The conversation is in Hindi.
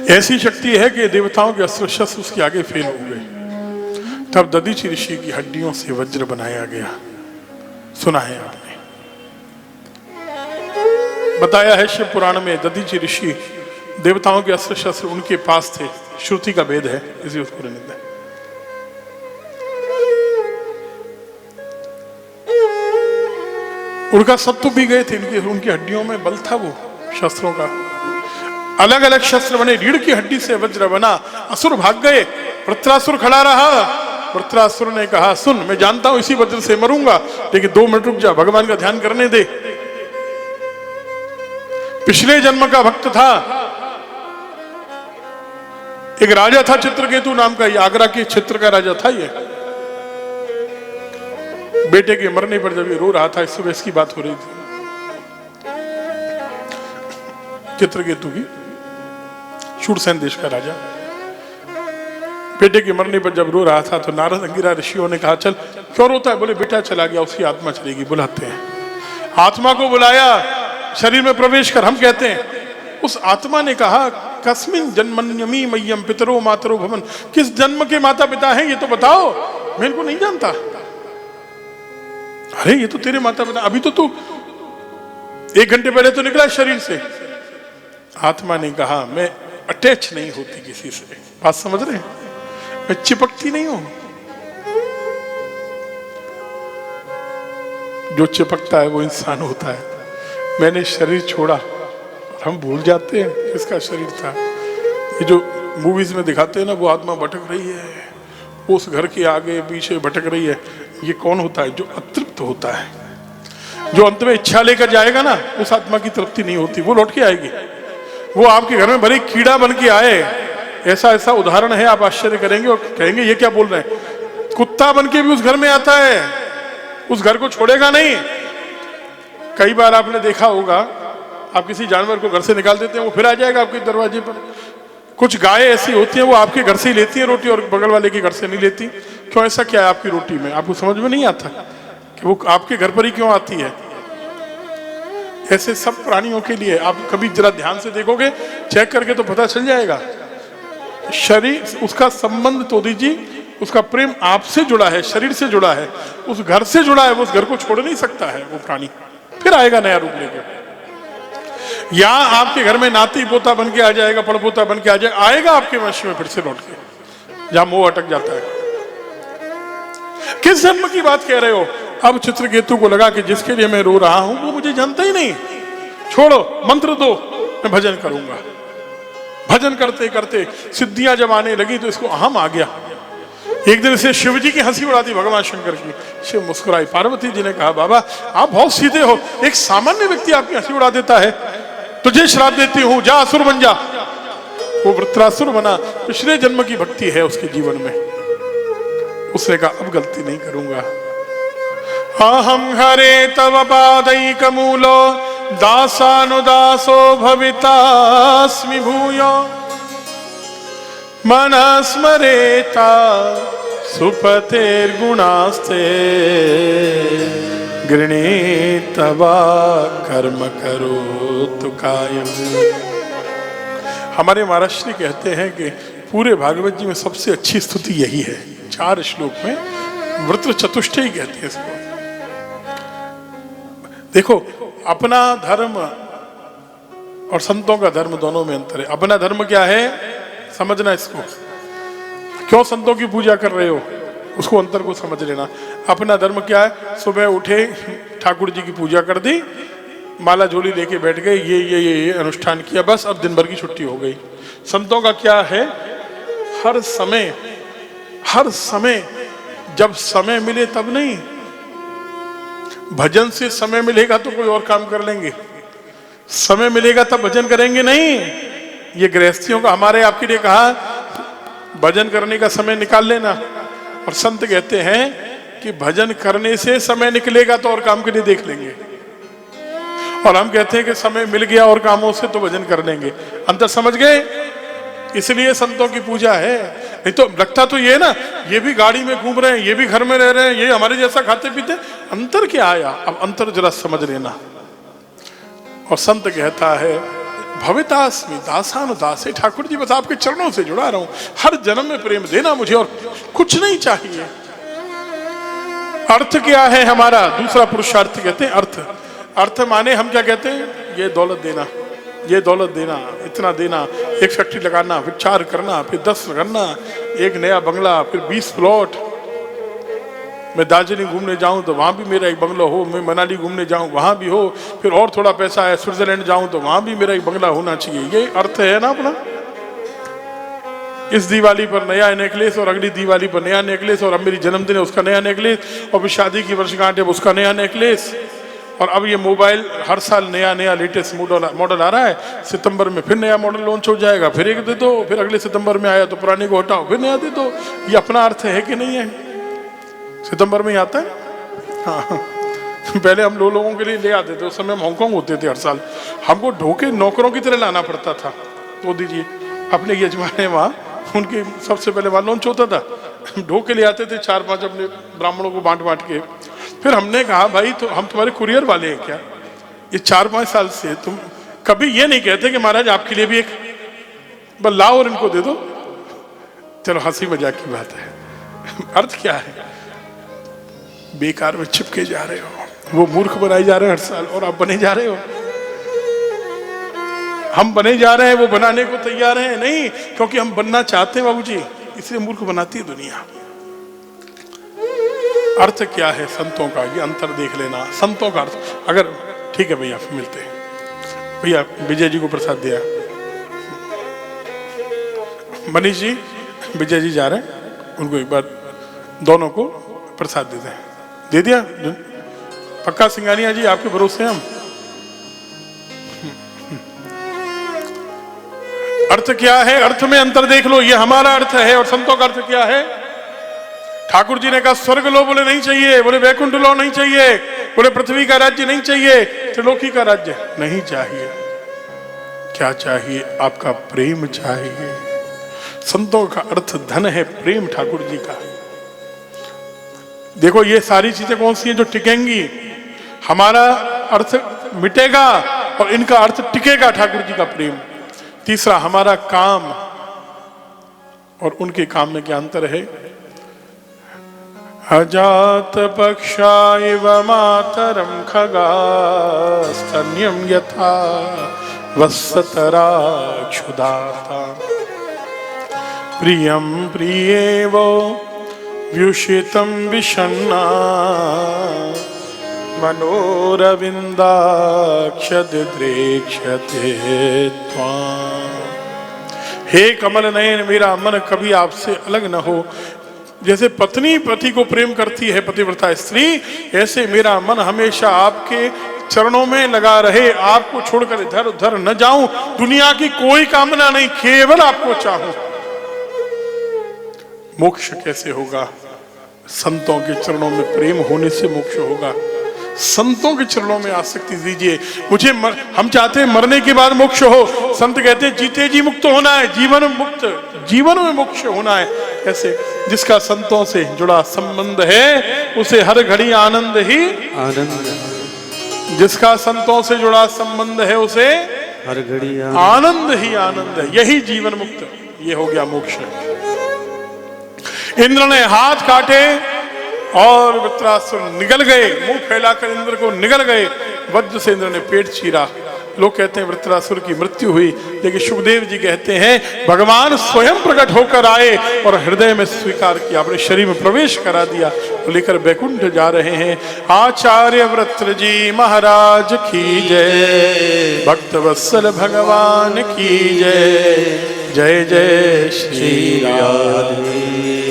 ऐसी शक्ति है कि देवताओं के अस्त्र शस्त्र उसके आगे फेल हो गए। तब दधीचि ऋषि की हड्डियों से वज्र बनाया गया। सुना है आपने, बताया है शिव पुराण में, दधीचि ऋषि देवताओं के अस्त्र शस्त्र उनके पास थे। श्रुति का भेद है, इसी उसको रहने दें। उनका सत्व भी गए थे, उनकी हड्डियों में बल था वो शस्त्रों का। अलग अलग शस्त्र बने, रीढ़ की हड्डी से वज्र बना। असुर भाग गए, वृत्रासुर खड़ा रहा। वृत्रासुर ने कहा, सुन मैं जानता हूं इसी वज्र से मरूंगा, लेकिन 2 मिनट रुक जा, भगवान का ध्यान करने दे। पिछले जन्म का भक्त था, एक राजा था चित्रकेतु नाम का, ये आगरा के क्षेत्र का राजा था। ये बेटे के मरने पर जब ये रो रहा था, इस सुबह इसकी बात हो रही थी, चित्रकेतु की, शूरसेन देश का राजा। बेटे के मरने पर जब रो रहा था तो नारद अंगिरा ऋषियों ने कहा, चल क्यों रोता है? बोले बेटा चला गया, उसकी आत्मा चलेगी, बुलाते हैं। आत्मा को बुलाया, शरीर में प्रवेश कर। हम कहते हैं उस आत्मा ने कहा, कस्मिन जन्मन्यमी मय्यम पितरो मातरो भवन, किस जन्म के माता पिता हैं ये तो बताओ, मैं इनको नहीं जानता। अरे ये तो तेरे माता पिता, अभी तो तू 1 घंटे पहले तो निकला शरीर से। आत्मा ने कहा, मैं अटैच नहीं होती किसी से, बात समझ रहे हैं? मैं चिपकती नहीं हूं। जो चिपकता है वो इंसान होता है। मैंने शरीर छोड़ा, हम भूल जाते हैं किसका शरीर था। ये जो मूवीज में दिखाते हैं ना, वो आत्मा भटक रही है, वो उस घर के आगे पीछे भटक रही है। ये कौन होता है? जो अतृप्त होता है, जो अंत में इच्छा लेकर जाएगा ना, उस आत्मा की तृप्ति नहीं होती, वो लौट के आएगी। वो आपके घर में भले कीड़ा बन के आए, ऐसा ऐसा उदाहरण है, आप आश्चर्य करेंगे और कहेंगे ये क्या बोल रहे हैं। कुत्ता बन के भी उस घर में आता है, उस घर को छोड़ेगा नहीं। कई बार आपने देखा होगा, आप किसी जानवर को घर से निकाल देते हैं, वो फिर आ जाएगा आपके दरवाजे पर। कुछ गाय ऐसी होती हैं, वो आपके घर से ही लेती है रोटी और बगल वाले के घर से नहीं लेती। क्यों? ऐसा क्या है आपकी रोटी में? आपको समझ में नहीं आता कि वो आपके घर पर ही क्यों आती है। ऐसे सब प्राणियों के लिए आप कभी जरा ध्यान से देखोगे, चेक करके तो पता चल जाएगा। शरीर, उसका संबंध तो दीजिए, उसका प्रेम आपसे जुड़ा है, शरीर से जुड़ा है, उस घर से जुड़ा है, वो उस घर को छोड़ नहीं सकता है वो प्राणी। फिर आएगा नया रूप लेकर। या आपके घर में नाती पोता बन के आ जाएगा, पड़पोता बन के आ जाएगा, आएगा आपके वंश में फिर से लौट के, जहां मोह अटक जाता है। किस जन्म की बात कह रहे हो? अब चित्रकेतु को लगा कि जिसके लिए मैं रो रहा हूं वो मुझे जानता ही नहीं, छोड़ो, मंत्र दो, मैं भजन करूंगा। भजन करते करते सिद्धियां जब आने लगी तो इसको अहम आ गया। एक दिन से शिव जी की हंसी उड़ा दी, भगवान शंकर की। शिव मुस्कुराई। पार्वती जी ने कहा, बाबा आप बहुत सीधे हो, एक सामान्य व्यक्ति आपकी हंसी उड़ा देता है, तुझे श्राप देती हूं, जा असुर बन जा। वो वृत्रासुर बना। पिछले जन्म की भक्ति है उसके जीवन में। उसने कहा अब गलती नहीं करूंगा। अहम हरे तव पादैकमूलो दासानुदासो भवितास्मि भूयो मनस्मरेता सुपतेर्गुणास्ते गृणीतवा कर्म करोतु कायम। हमारे महाराष्ट्री कहते हैं कि पूरे भागवत जी में सबसे अच्छी स्तुति यही है। 4 श्लोक में वृत्र चतुष्टयी कहते हैं इसको। देखो, अपना धर्म और संतों का धर्म दोनों में अंतर है। अपना धर्म क्या है समझना इसको। क्यों संतों की पूजा कर रहे हो उसको अंतर को समझ लेना। अपना धर्म क्या है? सुबह उठे, ठाकुर जी की पूजा कर दी, माला झोली लेके बैठ गए, ये अनुष्ठान किया, बस अब दिन भर की छुट्टी हो गई। संतों का क्या है? हर समय जब समय मिले तब नहीं, भजन से समय मिलेगा तो कोई और काम कर लेंगे, समय मिलेगा तब भजन करेंगे नहीं। ये गृहस्थियों का हमारे आपके लिए कहा भजन करने का समय निकाल लेना, और संत कहते हैं कि भजन करने से समय निकलेगा तो और काम के लिए देख लेंगे, और हम कहते हैं कि समय मिल गया और कामों से तो भजन कर लेंगे। अंतर समझ गए? इसलिए संतों की पूजा है। नहीं तो लगता तो ये ना, ये भी गाड़ी में घूम रहे हैं, ये भी घर में रह रहे हैं, ये हमारे जैसा खाते पीते, अंतर क्या आया? अब अंतर जरा समझ लेना। और संत कहता है भवितास्मि दासानुदासे। ठाकुर जी बस आपके चरणों से जुड़ा रहा हूं, हर जन्म में प्रेम देना मुझे, और कुछ नहीं चाहिए। अर्थ क्या है हमारा? दूसरा पुरुषार्थ कहते हैं अर्थ। अर्थ माने हम क्या कहते हैं? ये दौलत देना, ये दौलत देना, इतना देना, एक फैक्ट्री लगाना, फिर 4 करना, फिर 10 करना, एक नया बंगला, फिर 20 प्लॉट। मैं दार्जिलिंग घूमने जाऊं तो वहां भी मेरा एक बंगला हो, मैं मनाली घूमने जाऊं वहां भी हो, फिर और थोड़ा पैसा है स्विट्जरलैंड जाऊं तो वहां भी मेरा एक बंगला होना चाहिए। ये अर्थ है ना अपना। इस दिवाली पर नया नेकलेस, और अगली दिवाली पर नया नेकलेस, और अब मेरी जन्मदिन है उसका नया नेकलेस, और फिर शादी की वर्षगांठ है उसका नया नेकलेस, और अब ये मोबाइल हर साल नया नया लेटेस्ट मॉडल आ रहा है। सितंबर में फिर नया मॉडल लॉन्च हो जाएगा, फिर एक दे दो, फिर अगले सितंबर में आया तो पुराने को हटाओ, फिर नया दे दो। ये अपना अर्थ है कि नहीं है? सितंबर में ही आता है। हाँ, पहले हम लोगों के लिए ले आते थे, उस समय हम हांगकांग होते थे, हर साल हमको ढोके नौकरों की तरह लाना पड़ता था। तो दीजिए अपने यजमान वहाँ, उनके सबसे पहले वहाँ लॉन्च होता था, ढोके ले आते थे 4-5 अपने ब्राह्मणों को बांट के। फिर हमने कहा भाई तो हम तुम्हारे कुरियर वाले हैं क्या? ये 4-5 साल से तुम कभी ये नहीं कहते कि महाराज आपके लिए भी एक बस लाओ और इनको दे दो। चलो हंसी मजाक की बात है। अर्थ क्या है? बेकार में चिपके जा रहे हो, वो मूर्ख बनाए जा रहे हैं हर साल, और आप बने जा रहे हो। हम बने जा रहे हैं, वो बनाने को तैयार हैं नहीं, क्योंकि हम बनना चाहते हैं बाबूजी, इसलिए मूर्ख बनाती है दुनिया। अर्थ क्या है संतों का? ये अंतर देख लेना। संतों का अर्थ, अगर ठीक है भैया मिलते हैं। भैया विजय जी को प्रसाद दिया, मनीष जी विजय जी जा रहे हैं, उनको एक बार दोनों को प्रसाद देते हैं। दे दिया पक्का? सिंगानिया जी आपके भरोसे हम। अर्थ क्या है? अर्थ में अंतर देख लो। ये हमारा अर्थ है, और संतों का अर्थ क्या है? ठाकुर जी ने कहा स्वर्ग लो, बोले नहीं चाहिए, बोले वैकुंठ लो नहीं चाहिए, बोले पृथ्वी का राज्य नहीं चाहिए, त्रिलोकी का राज्य नहीं चाहिए। क्या चाहिए? आपका प्रेम चाहिए। संतों का अर्थ धन है, प्रेम ठाकुर जी का। देखो ये सारी चीजें कौन सी हैं जो टिकेंगी? हमारा अर्थ मिटेगा और इनका अर्थ टिकेगा, ठाकुर जी का प्रेम। तीसरा हमारा काम और उनके काम में क्या अंतर है? अजात पक्षा इव मातरम खगा स्तन्यम यथा वत्सतरा क्षुधाता प्रियम प्रियेवो व्युषितम विषन्ना मनोरविंदाक्षद्रेक्षते त्वां। हे कमल नयन, मेरा मन कभी आपसे अलग न हो। जैसे पत्नी पति को प्रेम करती है, पतिव्रता स्त्री, ऐसे मेरा मन हमेशा आपके चरणों में लगा रहे। आपको छोड़कर इधर उधर न जाऊं, दुनिया की कोई कामना नहीं, केवल आपको चाहूं। मोक्ष कैसे होगा? संतों के चरणों में प्रेम होने से मोक्ष होगा। संतों के चरणों में आसक्ति दीजिए। मुझे हम चाहते हैं मरने के बाद मोक्ष हो, संत कहते हैं जीते जी मुक्त होना है, जीवन मुक्त, जीवन में मोक्ष होना है। कैसे? जिसका संतों से जुड़ा संबंध है उसे हर घड़ी आनंद ही आनंद। जिसका संतों से जुड़ा संबंध है उसे हर घड़ी आनंद ही आनंद है। यही जीवन मुक्त, ये हो गया मोक्ष। इंद्र ने हाथ काटे और वृत्रासुर निगल गए, मुंह फैलाकर इंद्र को निगल गए। वज्र से इंद्र ने पेट चीरा। लोग कहते हैं वृत्रासुर की मृत्यु हुई, लेकिन सुखदेव जी कहते हैं भगवान स्वयं प्रकट होकर आए और हृदय में स्वीकार किया, अपने शरीर में प्रवेश करा दिया, लेकर बैकुंठ जा रहे हैं। आचार्य वृत्र जी महाराज की जय, भक्त वत्सल भगवान की जय, जय जय श्री राधे।